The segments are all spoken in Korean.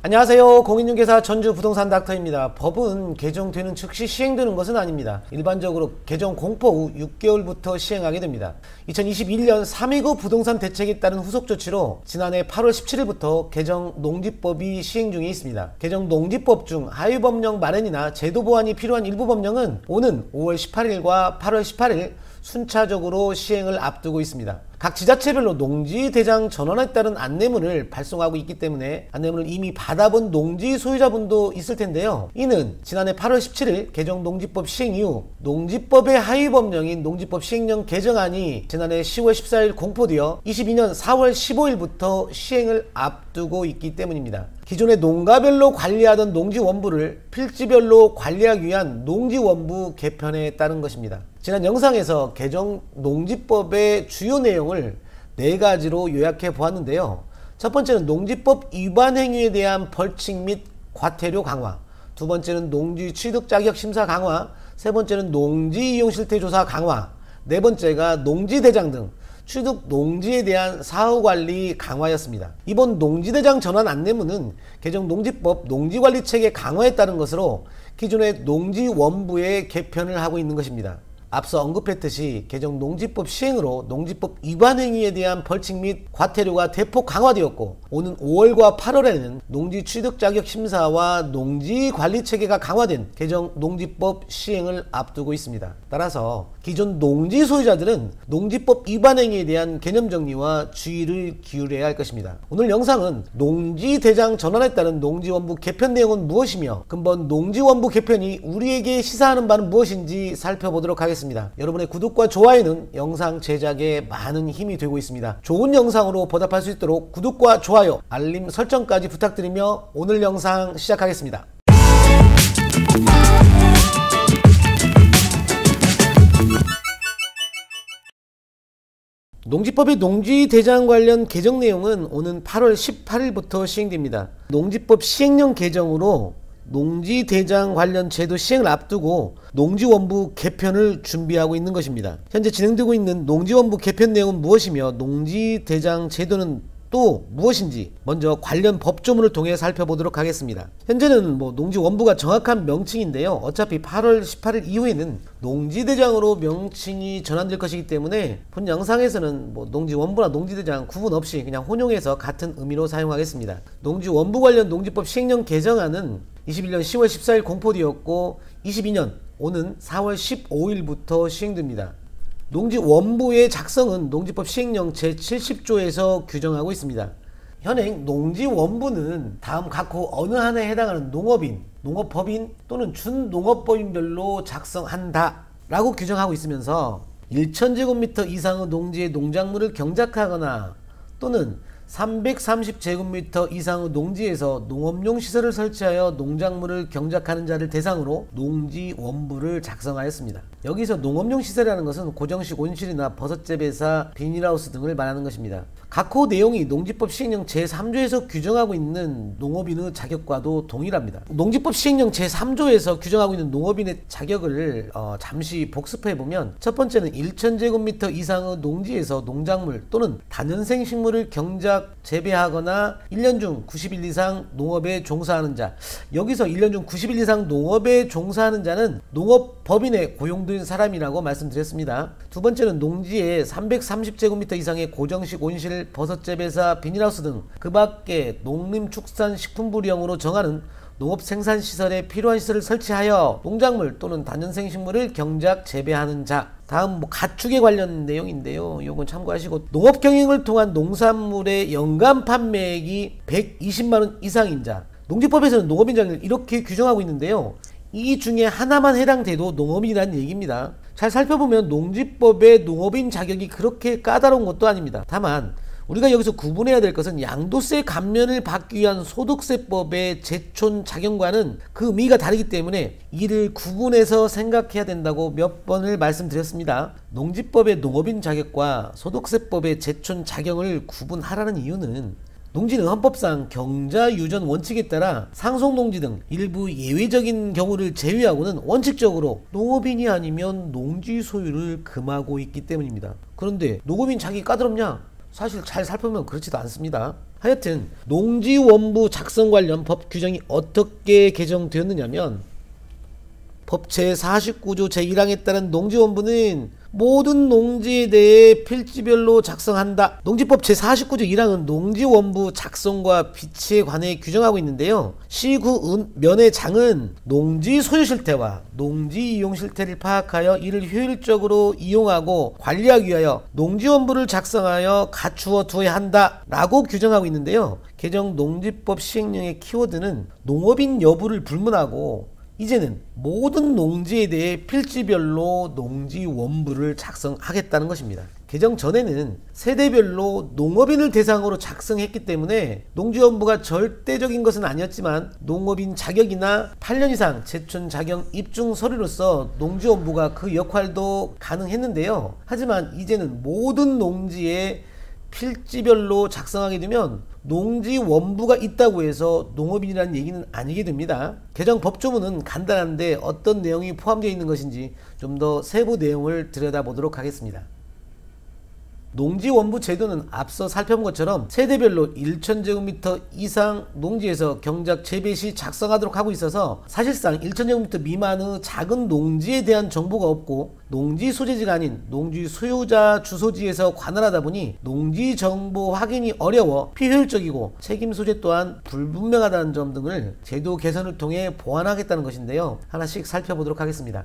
안녕하세요. 공인중개사 전주부동산 닥터입니다. 법은 개정되는 즉시 시행되는 것은 아닙니다. 일반적으로 개정 공포 후 6개월부터 시행하게 됩니다. 2021년 3.19 부동산 대책에 따른 후속 조치로 지난해 8월 17일부터 개정 농지법이 시행 중에 있습니다. 개정 농지법 중 하위 법령 마련이나 제도 보완이 필요한 일부 법령은 오는 5월 18일과 8월 18일 순차적으로 시행을 앞두고 있습니다. 각 지자체별로 농지대장 전환에 따른 안내문을 발송하고 있기 때문에 안내문을 이미 받아본 농지 소유자분도 있을 텐데요. 이는 지난해 8월 17일 개정 농지법 시행 이후 농지법의 하위 법령인 농지법 시행령 개정안이 지난해 10월 14일 공포되어 22년 4월 15일부터 시행을 앞두고 있기 때문입니다. 기존의 농가별로 관리하던 농지원부를 필지별로 관리하기 위한 농지원부 개편에 따른 것입니다. 지난 영상에서 개정 농지법의 주요 내용을 4가지로 요약해 보았는데요. 첫 번째는 농지법 위반 행위에 대한 벌칙 및 과태료 강화, 두 번째는 농지 취득 자격 심사 강화, 세 번째는 농지 이용 실태 조사 강화, 네 번째가 농지대장 등 취득 농지에 대한 사후관리 강화였습니다. 이번 농지대장 전환 안내문은 개정 농지법 농지관리체계 강화에 따른 것으로 기존의 농지원부의 개편을 하고 있는 것입니다. 앞서 언급했듯이 개정 농지법 시행으로 농지법 위반 행위에 대한 벌칙 및 과태료가 대폭 강화되었고, 오는 5월과 8월에는 농지 취득 자격 심사와 농지 관리 체계가 강화된 개정 농지법 시행을 앞두고 있습니다. 따라서 기존 농지 소유자들은 농지법 위반 행위에 대한 개념 정리와 주의를 기울여야 할 것입니다. 오늘 영상은 농지대장 전환에 따른 농지원부 개편 내용은 무엇이며 근본 농지원부 개편이 우리에게 시사하는 바는 무엇인지 살펴보도록 하겠습니다. 여러분의 구독과 좋아요는 영상 제작에 많은 힘이 되고 있습니다. 좋은 영상으로 보답할 수 있도록 구독과 좋아요, 알림 설정까지 부탁드리며 오늘 영상 시작하겠습니다. 농지법의 농지대장 관련 개정 내용은 오는 8월 18일부터 시행됩니다. 농지법 시행령 개정으로 농지대장 관련 제도 시행을 앞두고 농지원부 개편을 준비하고 있는 것입니다. 현재 진행되고 있는 농지원부 개편 내용은 무엇이며 농지대장 제도는 또 무엇인지 먼저 관련 법조문을 통해 살펴보도록 하겠습니다. 현재는 농지원부가 정확한 명칭인데요. 어차피 8월 18일 이후에는 농지대장으로 명칭이 전환될 것이기 때문에 본 영상에서는 농지원부나 농지대장 구분 없이 그냥 혼용해서 같은 의미로 사용하겠습니다. 농지원부 관련 농지법 시행령 개정안은 21년 10월 14일 공포되었고 22년 오는 4월 15일부터 시행됩니다. 농지원부의 작성은 농지법 시행령 제70조에서 규정하고 있습니다. 현행 농지원부는 다음 각호 어느 하나에 해당하는 농업인, 농업법인 또는 준농업법인별로 작성한다 라고 규정하고 있으면서 1000제곱미터 이상의 농지의 농작물을 경작하거나 또는 330제곱미터 이상의 농지에서 농업용 시설을 설치하여 농작물을 경작하는 자를 대상으로 농지원부를 작성하였습니다. 여기서 농업용 시설이라는 것은 고정식 온실이나 버섯재배사, 비닐하우스 등을 말하는 것입니다. 각호 내용이 농지법 시행령 제3조에서 규정하고 있는 농업인의 자격과도 동일합니다. 농지법 시행령 제3조에서 규정하고 있는 농업인의 자격을 잠시 복습해보면, 첫 번째는 1000제곱미터 이상의 농지에서 농작물 또는 다년생 식물을 경작, 재배하거나 1년 중 90일 이상 농업에 종사하는 자. 여기서 1년 중 90일 이상 농업에 종사하는 자는 농업법인에 고용된 사람이라고 말씀드렸습니다. 두 번째는 농지에 330제곱미터 이상의 고정식 온실, 버섯재배사, 비닐하우스 등 그 밖에 농림축산식품부령으로 정하는 농업생산시설에 필요한 시설을 설치하여 농작물 또는 다년생 식물을 경작, 재배하는 자. 다음 가축에 관련 내용인데요. 이건 참고하시고, 농업경영을 통한 농산물의 연간 판매액이 120만원 이상인 자. 농지법에서는 농업인 자격을 이렇게 규정하고 있는데요. 이 중에 하나만 해당돼도 농업인이라는 얘기입니다. 잘 살펴보면 농지법의 농업인 자격이 그렇게 까다로운 것도 아닙니다. 다만 우리가 여기서 구분해야 될 것은 양도세 감면을 받기 위한 소득세법의 제촌 작용과는 그 의미가 다르기 때문에 이를 구분해서 생각해야 된다고 몇 번을 말씀드렸습니다. 농지법의 농업인 자격과 소득세법의 제촌 작용을 구분하라는 이유는 농지는 헌법상 경자유전 원칙에 따라 상속농지 등 일부 예외적인 경우를 제외하고는 원칙적으로 농업인이 아니면 농지 소유를 금하고 있기 때문입니다. 그런데 농업인 자격이 까다롭냐? 사실 잘 살펴보면 그렇지도 않습니다. 하여튼 농지원부 작성 관련 법 규정이 어떻게 개정되었느냐면 법 제49조 제1항에 따른 농지원부는 모든 농지에 대해 필지별로 작성한다. 농지법 제49조 1항은 농지원부 작성과 비치에 관해 규정하고 있는데요. 시구 면의 장은 농지 소유 실태와 농지 이용 실태를 파악하여 이를 효율적으로 이용하고 관리하기 위하여 농지원부를 작성하여 갖추어 두어야 한다 라고 규정하고 있는데요. 개정 농지법 시행령의 키워드는 농업인 여부를 불문하고 이제는 모든 농지에 대해 필지별로 농지원부를 작성하겠다는 것입니다. 개정 전에는 세대별로 농업인을 대상으로 작성했기 때문에 농지원부가 절대적인 것은 아니었지만 농업인 자격이나 8년 이상 제촌 자격 입증 서류로서 농지원부가 그 역할도 가능했는데요. 하지만 이제는 모든 농지에 필지별로 작성하게 되면 농지원부가 있다고 해서 농업인이라는 얘기는 아니게 됩니다. 개정 법조문은 간단한데 어떤 내용이 포함되어 있는 것인지 좀 더 세부 내용을 들여다보도록 하겠습니다. 농지원부 제도는 앞서 살펴본 것처럼 세대별로 1000제곱미터 이상 농지에서 경작 재배 시 작성하도록 하고 있어서 사실상 1000제곱미터 미만의 작은 농지에 대한 정보가 없고 농지 소재지가 아닌 농지 소유자 주소지에서 관할하다 보니 농지 정보 확인이 어려워 비효율적이고 책임 소재 또한 불분명하다는 점 등을 제도 개선을 통해 보완하겠다는 것인데요. 하나씩 살펴보도록 하겠습니다.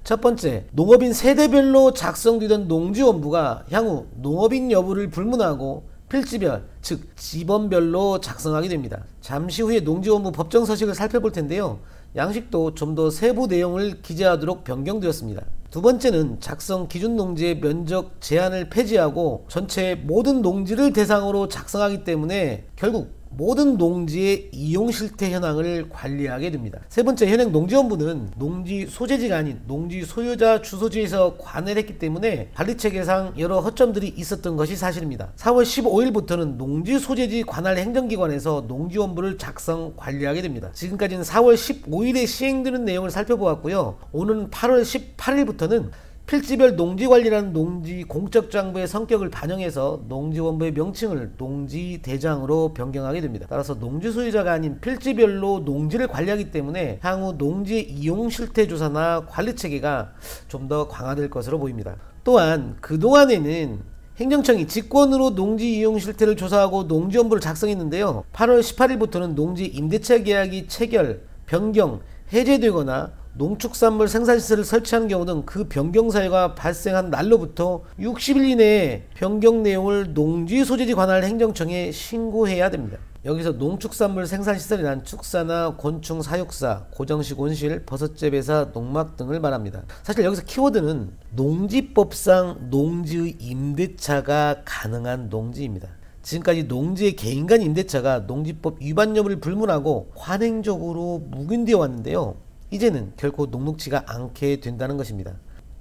첫 번째, 농업인 세대별로 작성되던 농지원부가 향후 농업인 여부를 불문하고 필지별, 즉 지번별로 작성하게 됩니다. 잠시 후에 농지원부 법정 서식을 살펴볼 텐데요. 양식도 좀 더 세부 내용을 기재하도록 변경되었습니다. 두 번째는 작성 기준 농지의 면적 제한을 폐지하고 전체 모든 농지를 대상으로 작성하기 때문에 결국 모든 농지의 이용 실태 현황을 관리하게 됩니다. 세 번째, 현행 농지원부는 농지 소재지가 아닌 농지 소유자 주소지에서 관할했기 때문에 관리체계상 여러 허점들이 있었던 것이 사실입니다. 4월 15일부터는 농지 소재지 관할 행정기관에서 농지원부를 작성 관리하게 됩니다. 지금까지는 4월 15일에 시행되는 내용을 살펴보았고요. 오는 8월 18일부터는 필지별 농지관리라는 농지 공적장부의 성격을 반영해서 농지원부의 명칭을 농지대장으로 변경하게 됩니다. 따라서 농지 소유자가 아닌 필지별로 농지를 관리하기 때문에 향후 농지의 이용 실태 조사나 관리 체계가 좀 더 강화될 것으로 보입니다. 또한 그동안에는 행정청이 직권으로 농지 이용 실태를 조사하고 농지원부를 작성했는데요. 8월 18일부터는 농지 임대차 계약이 체결, 변경, 해제되거나 농축산물 생산시설을 설치하는 경우 등 그 변경 사유가 발생한 날로부터 60일 이내에 변경 내용을 농지 소재지 관할 행정청에 신고해야 됩니다. 여기서 농축산물 생산시설이란 축사나 곤충 사육사, 고정식 온실, 버섯재배사, 농막 등을 말합니다. 사실 여기서 키워드는 농지법상 농지의 임대차가 가능한 농지입니다. 지금까지 농지의 개인 간 임대차가 농지법 위반 여부를 불문하고 관행적으로 묵인되어 왔는데요. 이제는 결코 녹록지가 않게 된다는 것입니다.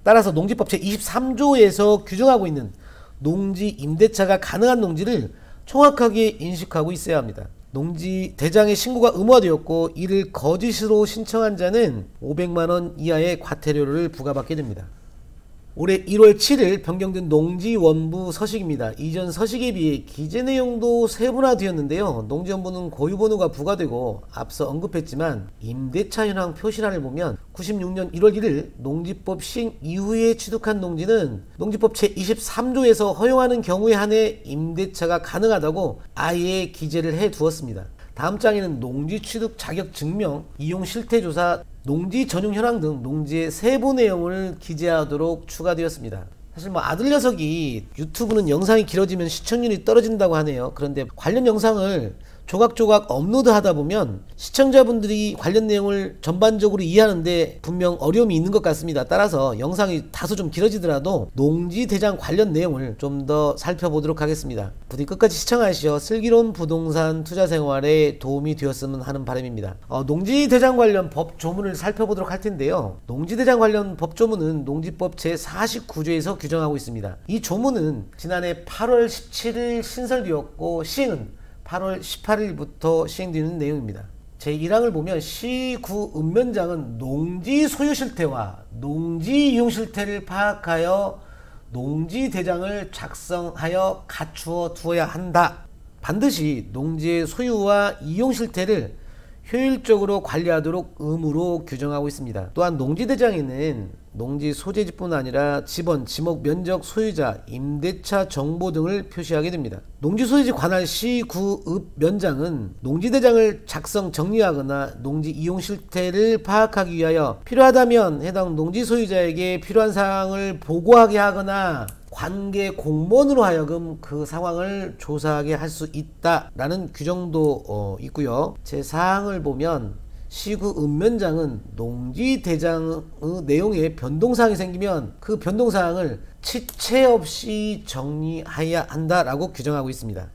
따라서 농지법 제23조에서 규정하고 있는 농지 임대차가 가능한 농지를 정확하게 인식하고 있어야 합니다. 농지 대장의 신고가 의무화되었고 이를 거짓으로 신청한 자는 500만원 이하의 과태료를 부과받게 됩니다. 올해 1월 7일 변경된 농지원부 서식입니다. 이전 서식에 비해 기재 내용도 세분화되었는데요. 농지원부는 고유번호가 부과되고 앞서 언급했지만 임대차 현황 표시란을 보면 96년 1월 1일 농지법 시행 이후에 취득한 농지는 농지법 제23조에서 허용하는 경우에 한해 임대차가 가능하다고 아예 기재를 해 두었습니다. 다음 장에는 농지 취득 자격 증명, 이용 실태 조사, 농지 전용 현황 등 농지의 세부 내용을 기재하도록 추가되었습니다. 사실 아들 녀석이 유튜브는 영상이 길어지면 시청률이 떨어진다고 하네요. 그런데 관련 영상을 조각조각 업로드 하다 보면 시청자분들이 관련 내용을 전반적으로 이해하는데 분명 어려움이 있는 것 같습니다. 따라서 영상이 다소 좀 길어지더라도 농지대장 관련 내용을 좀 더 살펴보도록 하겠습니다. 부디 끝까지 시청하시어 슬기로운 부동산 투자 생활에 도움이 되었으면 하는 바람입니다. 농지대장 관련 법 조문을 살펴보도록 할 텐데요. 농지대장 관련 법 조문은 농지법 제49조에서 규정하고 있습니다. 이 조문은 지난해 8월 17일 신설되었고 시행은 8월 18일부터 시행되는 내용입니다. 제1항을 보면 시구 읍면장은 농지 소유 실태와 농지 이용 실태를 파악하여 농지 대장을 작성하여 갖추어 두어야 한다 반드시 농지의 소유와 이용 실태를 효율적으로 관리하도록 의무로 규정하고 있습니다. 또한 농지대장에는 농지 소재지뿐 아니라 지번, 지목, 면적, 소유자, 임대차 정보 등을 표시하게 됩니다. 농지 소유지 관할 시구읍 면장은 농지대장을 작성 정리하거나 농지 이용 실태를 파악하기 위하여 필요하다면 해당 농지 소유자에게 필요한 사항을 보고하게 하거나 관계 공무원으로 하여금 그 상황을 조사하게 할 수 있다라는 규정도 있고요. 제 사항을 보면 시구 읍면장은 농지대장의 내용에 변동사항이 생기면 그 변동사항을 지체 없이 정리해야 한다라고 규정하고 있습니다.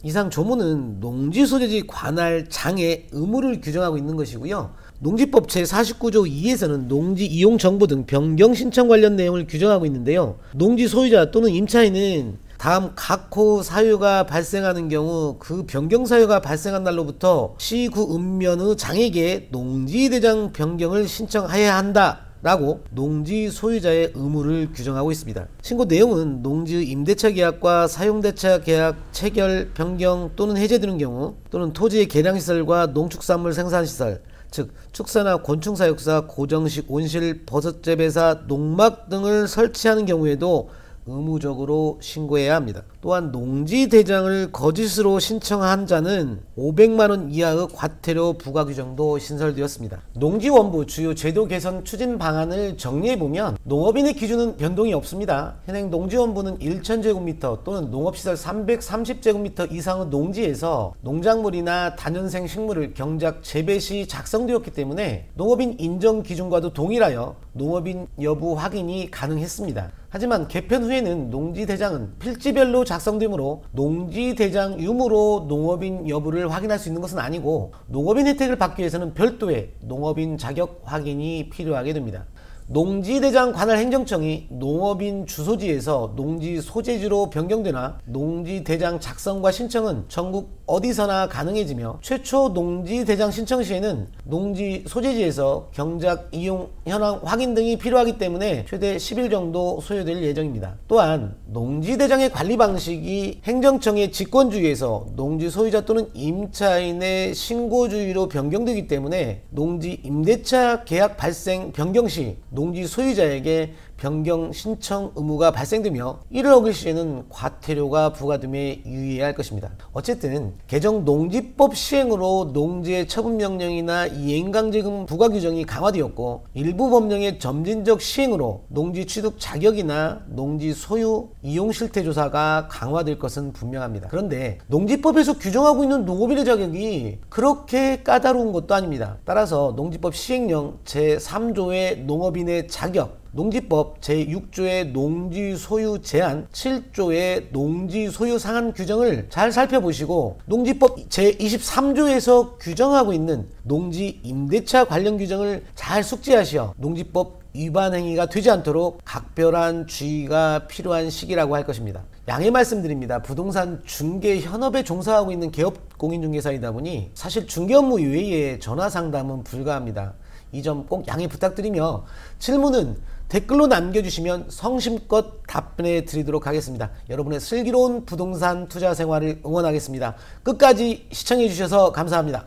이상 조문은 농지소재지 관할 장의 의무를 규정하고 있는 것이고요. 농지법 제49조 2에서는 농지 이용 정보 등 변경 신청 관련 내용을 규정하고 있는데요. 농지 소유자 또는 임차인은 다음 각호 사유가 발생하는 경우 그 변경 사유가 발생한 날로부터 시구읍면의 장에게 농지대장 변경을 신청해야 한다 라고 농지 소유자의 의무를 규정하고 있습니다. 신고 내용은 농지 임대차 계약과 사용대차 계약 체결, 변경 또는 해제되는 경우, 또는 토지의 개량시설과 농축산물 생산시설, 즉 축사나 곤충사육사, 고정식, 온실, 버섯재배사, 농막 등을 설치하는 경우에도 의무적으로 신고해야 합니다. 또한 농지대장을 거짓으로 신청한 자는 500만원 이하의 과태료 부과 규정도 신설되었습니다. 농지원부 주요 제도 개선 추진 방안을 정리해보면 농업인의 기준은 변동이 없습니다. 현행 농지원부는 1000제곱미터 또는 농업시설 330제곱미터 이상의 농지에서 농작물이나 다년생 식물을 경작 재배 시 작성되었기 때문에 농업인 인정 기준과도 동일하여 농업인 여부 확인이 가능했습니다. 하지만 개편 후에는 농지대장은 필지별로 작성되므로 농지대장 유무로 농업인 여부를 확인할 수 있는 것은 아니고 농업인 혜택을 받기 위해서는 별도의 농업인 자격 확인이 필요하게 됩니다. 농지대장 관할 행정청이 농업인 주소지에서 농지 소재지로 변경되나 농지대장 작성과 신청은 전국 어디서나 가능해지며 최초 농지대장 신청 시에는 농지 소재지에서 경작, 이용, 현황 확인 등이 필요하기 때문에 최대 10일 정도 소요될 예정입니다. 또한 농지대장의 관리 방식이 행정청의 직권주의에서 농지 소유자 또는 임차인의 신고주의로 변경되기 때문에 농지 임대차 계약 발생 변경 시 농지 소유자에게 변경 신청 의무가 발생되며 이를 어길 시에는 과태료가 부과됨에 유의해야 할 것입니다. 어쨌든 개정 농지법 시행으로 농지의 처분명령이나 이행강제금 부과 규정이 강화되었고 일부 법령의 점진적 시행으로 농지 취득 자격이나 농지 소유 이용 실태 조사가 강화될 것은 분명합니다. 그런데 농지법에서 규정하고 있는 농업인의 자격이 그렇게 까다로운 것도 아닙니다. 따라서 농지법 시행령 제3조의 농업인의 자격, 농지법 제6조의 농지소유 제한, 7조의 농지소유 상한 규정을 잘 살펴보시고 농지법 제23조에서 규정하고 있는 농지임대차 관련 규정을 잘 숙지하시어 농지법 위반 행위가 되지 않도록 각별한 주의가 필요한 시기라고 할 것입니다. 양해 말씀드립니다. 부동산 중개 현업에 종사하고 있는 개업 공인중개사이다 보니 사실 중개 업무 외에 전화 상담은 불가합니다. 이 점 꼭 양해 부탁드리며 질문은 댓글로 남겨주시면 성심껏 답변해 드리도록 하겠습니다. 여러분의 슬기로운 부동산 투자 생활을 응원하겠습니다. 끝까지 시청해 주셔서 감사합니다.